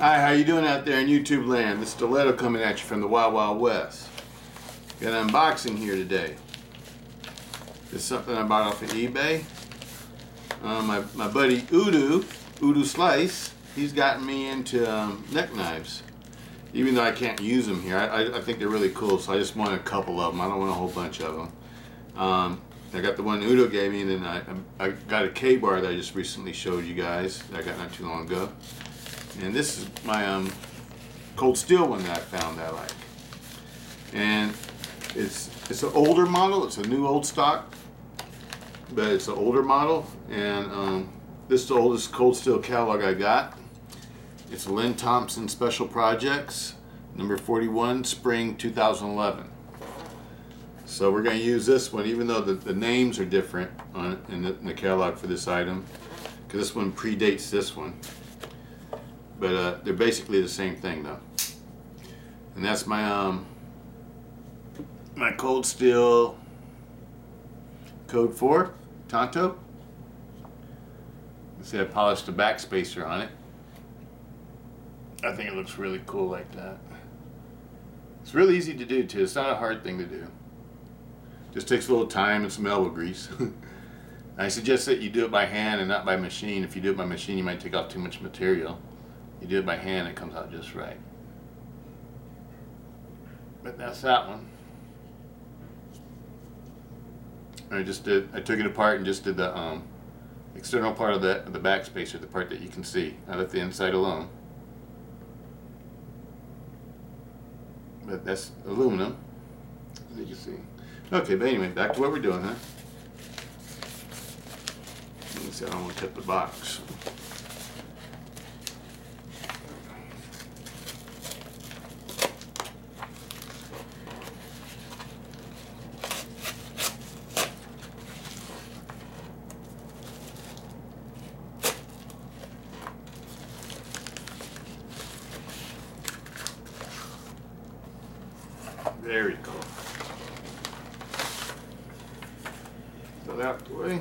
Hi, how you doing out there in YouTube land? This Stiletto coming at you from the Wild Wild West. Got an unboxing here today. This is something I bought off of eBay. My buddy Udo Slice, he's gotten me into neck knives. Even though I can't use them here, I think they're really cool, so I just want a couple of them. I don't want a whole bunch of them. I got the one Udo gave me, and then I got a K-bar that I just recently showed you guys that I got not too long ago. And this is my cold steel one that I found that I like. And it's an older model. It's a new old stock, but it's an older model. And this is the oldest cold steel catalog I got. It's Lynn Thompson Special Projects, number 41, spring 2011. So we're going to use this one, even though the names are different in the catalog for this item, because this one predates this one. But they're basically the same thing though. And that's my my cold steel Code 4 Tonto. You see I polished the back spacer on it. I think it looks really cool like that. It's really easy to do too. It's not a hard thing to do. Just takes a little time and some elbow grease. I suggest that you do it by hand and not by machine. If you do it by machine, you might take off too much material. You do it by hand, it comes out just right. But that's that one. I took it apart and just did the external part of the back spacer, the part that you can see. I left the inside alone. But that's aluminum, as you can see. Okay, but anyway, back to what we're doing, huh? Let me see, I don't want to tip the box. Very cool. So that way.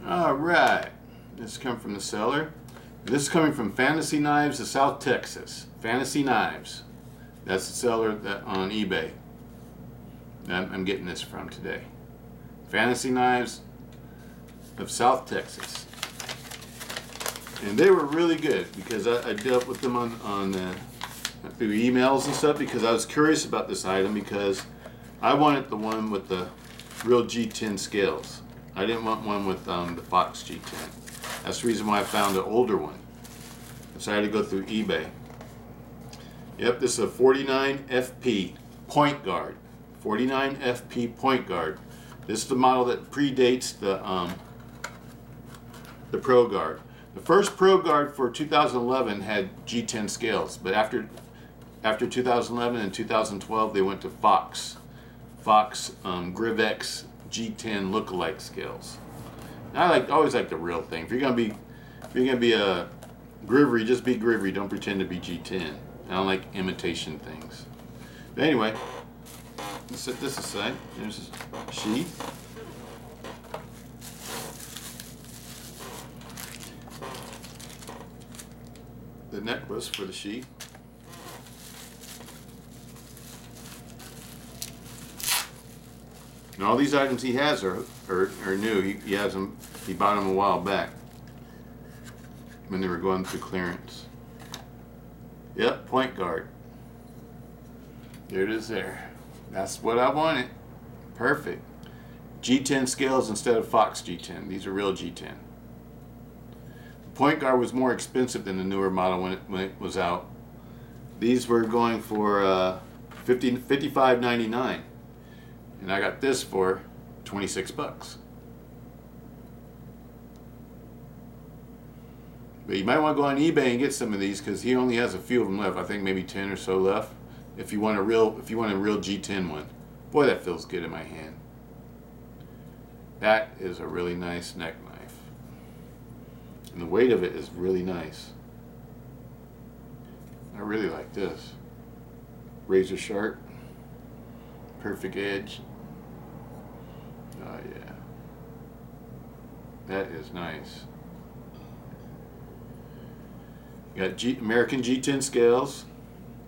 All right. This comes from the seller. This is coming from Fantasy Knives of South Texas. Fantasy Knives. That's the seller on eBay that I'm getting this from today. Fantasy Knives of South Texas. And they were really good because I dealt with them through emails and stuff because I was curious about this item because I wanted the one with the real G-10 scales. I didn't want one with the Fox G-10. That's the reason why I found an older one. So I had to go through eBay. Yep, this is a 49 FP point guard. 49 FP point guard. This is the model that predates the Pro Guard. The first Pro Guard for 2011 had G10 scales, but after 2011 and 2012 they went to Fox Grivex G10 lookalike scales. And I always like the real thing. If you're gonna be a Grivery, just be Grivery. Don't pretend to be G10. I don't like imitation things. But anyway. Let's set this aside. There's a sheath. The necklace for the sheath. And all these items he has are new. He has them. He bought them a while back when they were going through clearance. Yep, point guard. There it is there. That's what I wanted. Perfect. G10 scales instead of Fox G10. These are real G10. The point guard was more expensive than the newer model when it was out. These were going for $55.99, and I got this for 26 bucks. But you might want to go on eBay and get some of these because he only has a few of them left. I think maybe 10 or so left. If you want a real G10 one. Boy, that feels good in my hand. That is a really nice neck knife. And the weight of it is really nice. I really like this. Razor sharp. Perfect edge. Oh yeah. That is nice. You got American G-10 scales,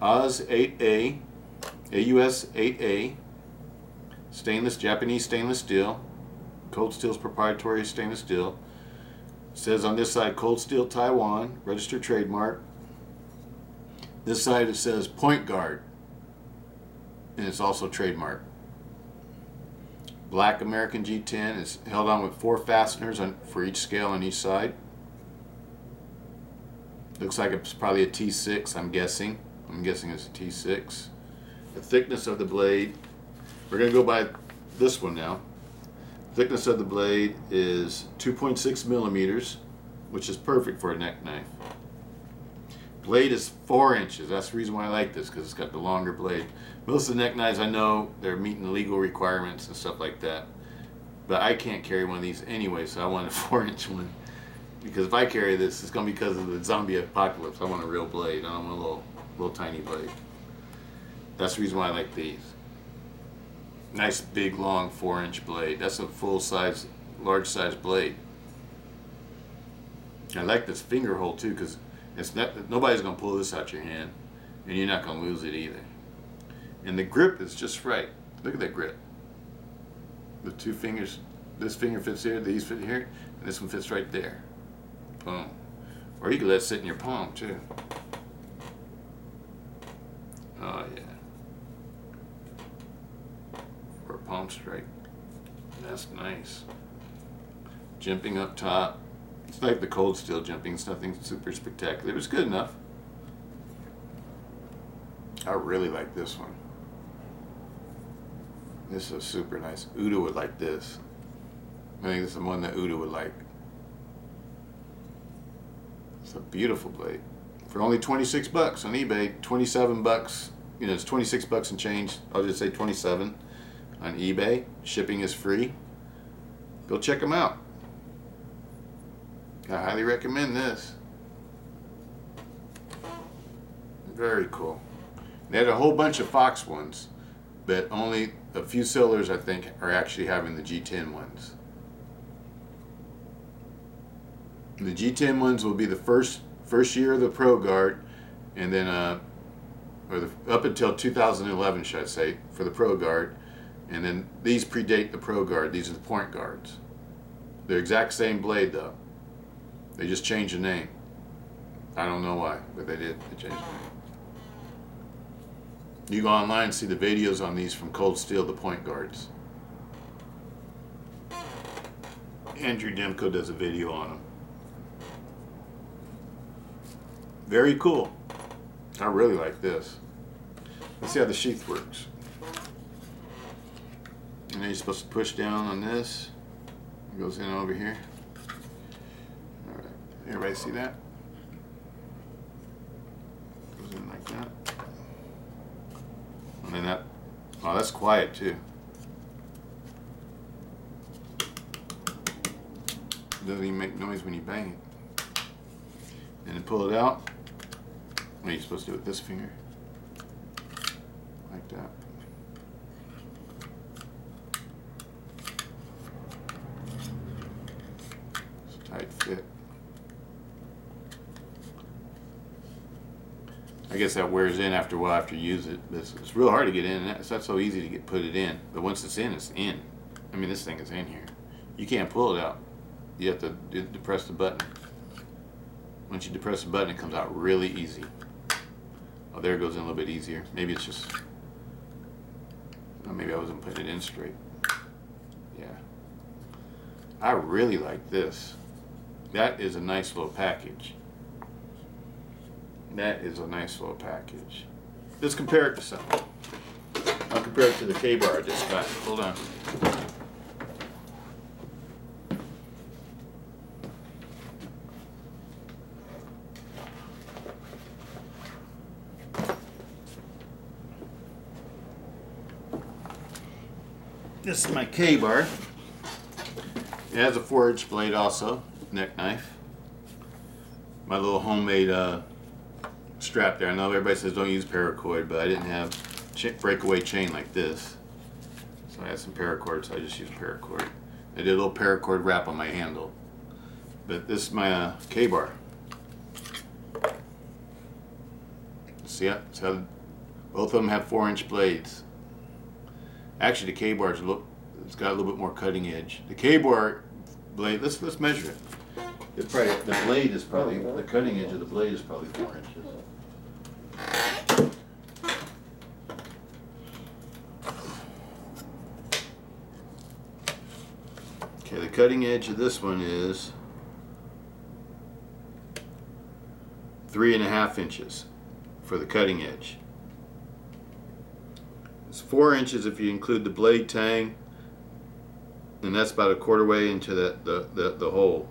AUS 8A, AUS 8A, stainless, Japanese stainless steel, Cold Steel's proprietary stainless steel. It says on this side, Cold Steel Taiwan, registered trademark. This side it says Point Guard, and it's also trademark. Black American G10 is held on with 4 fasteners for each scale on each side. Looks like it's probably a T6, I'm guessing. I'm guessing it's a T6. The thickness of the blade, we're going to go by this one now. Thickness of the blade is 2.6 millimeters, which is perfect for a neck knife. Blade is 4 inches. That's the reason why I like this, because it's got the longer blade. Most of the neck knives I know, they're meeting the legal requirements and stuff like that. But I can't carry one of these anyway, so I want a 4-inch one. Because if I carry this, it's going to be because of the zombie apocalypse. I want a real blade. I don't want a little tiny blade. That's the reason why I like these. Nice big long 4-inch blade. That's a full size, large size blade. I like this finger hole too, because it's not, nobody's going to pull this out your hand, and you're not going to lose it either. And the grip is just right. Look at that grip. The 2 fingers, this finger fits here, these fit here, and this one fits right there. Boom. Or you can let it sit in your palm too. Oh yeah. For a palm strike. That's nice. Jimping up top. It's like the Cold Steel jimping. It's nothing super spectacular. It was good enough. I really like this one. This is super nice. Uda would like this. I think this is the one that Uda would like. It's a beautiful blade. For only 26 bucks on eBay, 27 bucks, you know, it's 26 bucks and change. I'll just say 27 on eBay. Shipping is free. Go check them out. I highly recommend this. Very cool. They had a whole bunch of Fox ones, but only a few sellers, I think, are actually having the G10 ones. The G10 ones will be the first year of the Pro Guard, and then up until 2011, should I say, for the Pro Guard, and then these predate the Pro Guard. These are the Point Guards. They're exact same blade though. They just changed the name. I don't know why, but they did. They changed the name. You go online and see the videos on these from Cold Steel, the Point Guards. Andrew Demko does a video on them. Very cool. I really like this. Let's see how the sheath works. And then you're supposed to push down on this. It goes in over here. Alright. Everybody see that? Goes in like that. And then that, oh, that's quiet too. It doesn't even make noise when you bang it. And then pull it out. What are you supposed to do with this finger? Like that. It's a tight fit. I guess that wears in after a while after you use it. It's real hard to get in. It's not so easy to put it in. But once it's in, it's in. I mean, this thing is in here. You can't pull it out. You have to depress the button. Once you depress the button, it comes out really easy. Oh, there it goes in a little bit easier. Maybe it's just... Oh, maybe I wasn't putting it in straight. Yeah. I really like this. That is a nice little package. That is a nice little package. Let's compare it to something. I'll compare it to the K-bar I just got. Hold on. This is my K-bar. It has a 4-inch blade also, neck knife. My little homemade strap there. I know everybody says don't use paracord, but I didn't have breakaway chain like this. So I had some paracord, so I just used paracord. I did a little paracord wrap on my handle. But this is my K-bar. See it? So both of them have 4-inch blades. Actually, the K-bar's it's got a little bit more cutting edge. The K-bar blade, let's measure it. The blade is probably, the cutting edge of the blade is probably 4 inches. Okay, the cutting edge of this one is 3.5 inches for the cutting edge. It's 4 inches if you include the blade tang, and that's about a quarter way into the hole,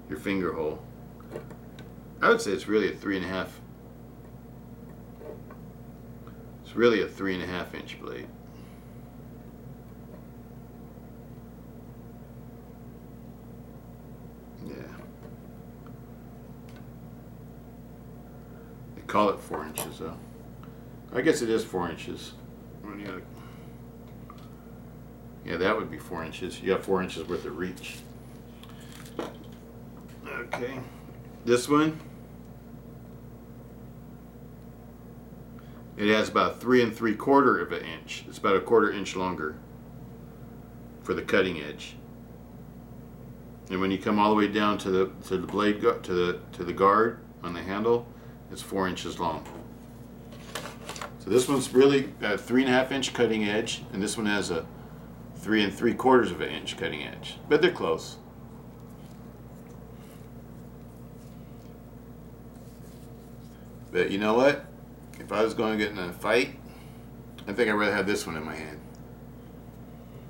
your finger hole. I would say it's really a 3.5. It's really a 3.5 inch blade. Yeah. They call it 4 inches though. I guess it is 4 inches. Yeah, that would be 4 inches. You got 4 inches worth of reach. Okay. This one, it has about 3 3/4 of an inch. It's about a 1/4 inch longer for the cutting edge. And when you come all the way down to the blade to the guard on the handle, it's 4 inches long. So this one's really got a 3.5 inch cutting edge, and this one has a 3 3/4 of an inch cutting edge, but they're close. But you know what? If I was going to get in a fight, I think I'd rather have this one in my hand.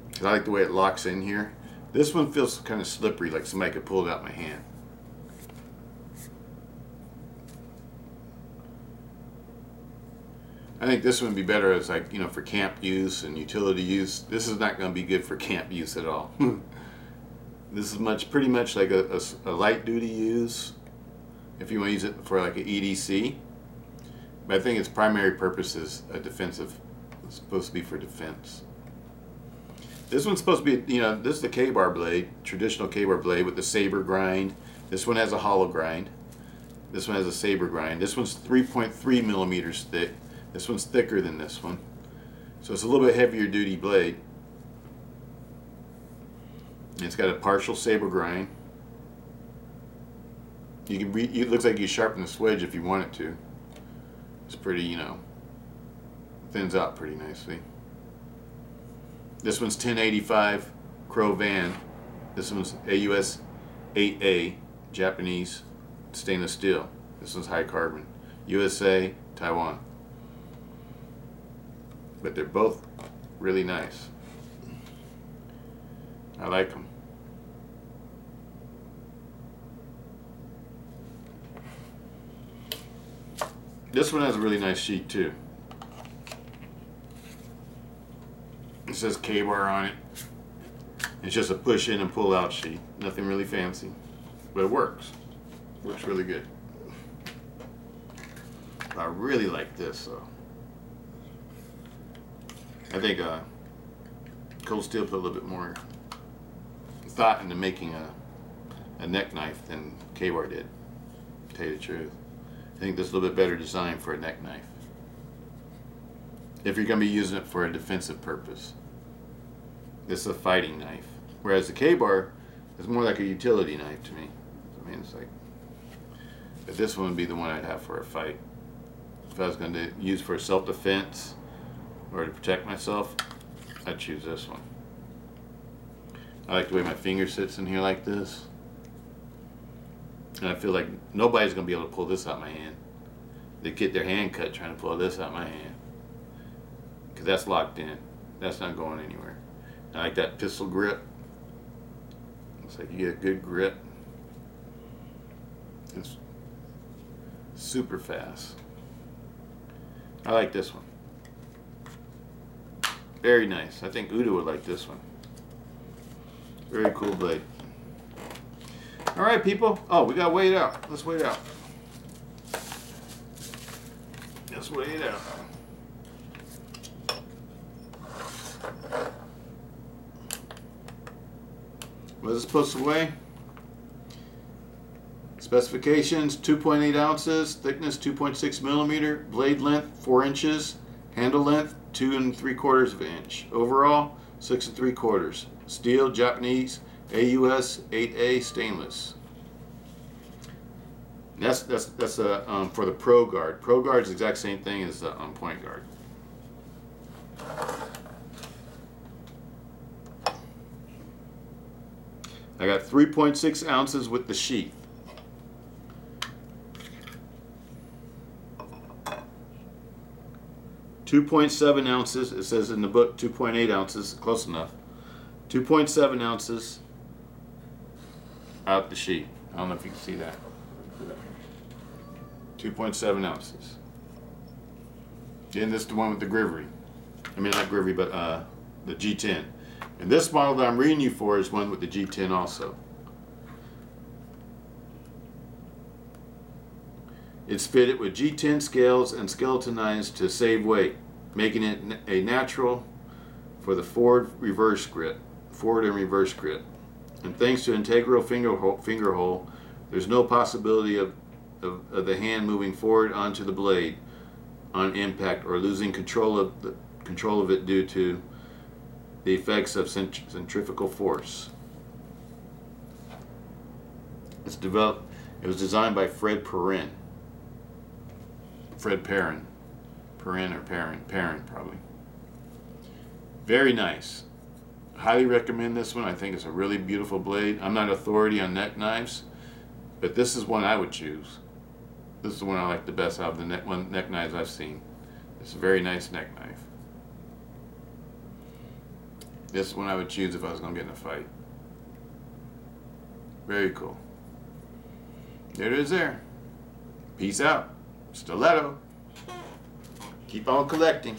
Because I like the way it locks in here. This one feels kind of slippery, like somebody could pull it out my hand. I think this one would be better as, like, you know, for camp use and utility use. This is not going to be good for camp use at all. This is pretty much like a light duty use if you want to use it for like an EDC. But I think its primary purpose is a defensive. It's supposed to be for defense. This one's supposed to be, you know, this is the K-bar blade, traditional K-bar blade with the saber grind. This one has a hollow grind. This one has a saber grind. This one's 3.3 millimeters thick. This one's thicker than this one. So it's a little bit heavier duty blade. And it's got a partial saber grind. You can it looks like you sharpen the swedge if you want it to. It's pretty, you know, thins out pretty nicely. This one's 1085 Crow Van. This one's AUS 8A Japanese stainless steel. This one's high carbon. USA, Taiwan. But they're both really nice. I like them. This one has a really nice sheet too. It says K-bar on it. It's just a push in and pull out sheet. Nothing really fancy, but it works. Works really good. I really like this though. I think Cold Steel put a little bit more thought into making a neck knife than K-bar did, to tell you the truth. I think this is a little bit better design for a neck knife. If you're going to be using it for a defensive purpose. This is a fighting knife. Whereas the K-bar is more like a utility knife to me. I mean, it's like, but this one would be the one I'd have for a fight. If I was going to use for self-defense or to protect myself, I'd choose this one. I like the way my finger sits in here like this. And I feel like nobody's going to be able to pull this out of my hand. They get their hand cut trying to pull this out of my hand. Because that's locked in. That's not going anywhere. I like that pistol grip. Looks like you get a good grip. It's super fast. I like this one. Very nice. I think Udo would like this one. Very cool blade. All right, people. Oh, we gotta wait it out. Let's wait it out. Let's wait it out. What is it supposed to weigh? Specifications: 2.8 ounces, thickness 2.6 millimeter, blade length 4 inches, handle length 2 3/4 inch. Overall 6 3/4. Steel, Japanese, AUS 8A stainless. That's for the Pro Guard. Pro Guard is the exact same thing as the Point Guard. I got 3.6 ounces with the sheath. .7 ounces. It says in the book 2.8 ounces. Close enough. 2.7 ounces out the sheath. I don't know if you can see that. 2.7 ounces. Again, this is the one with the Grivery. I mean, not Grivery, but the G-10. And this model that I'm reading you for is one with the G-10 also. It's fitted with G-10 scales and skeletonized to save weight, making it a natural for the forward and reverse grip. And thanks to integral finger hole, there's no possibility of the hand moving forward onto the blade on impact or losing control of it due to the effects of centrifugal force. It was designed by Fred Perrin. Perrin probably. Very nice. Highly recommend this one. I think it's a really beautiful blade. I'm not authority on neck knives, but this is one I would choose. This is the one I like the best out of the neck knives I've seen. It's a very nice neck knife. This is one I would choose if I was going to get in a fight. Very cool. There it is there. Peace out. Stiletto. Keep on collecting.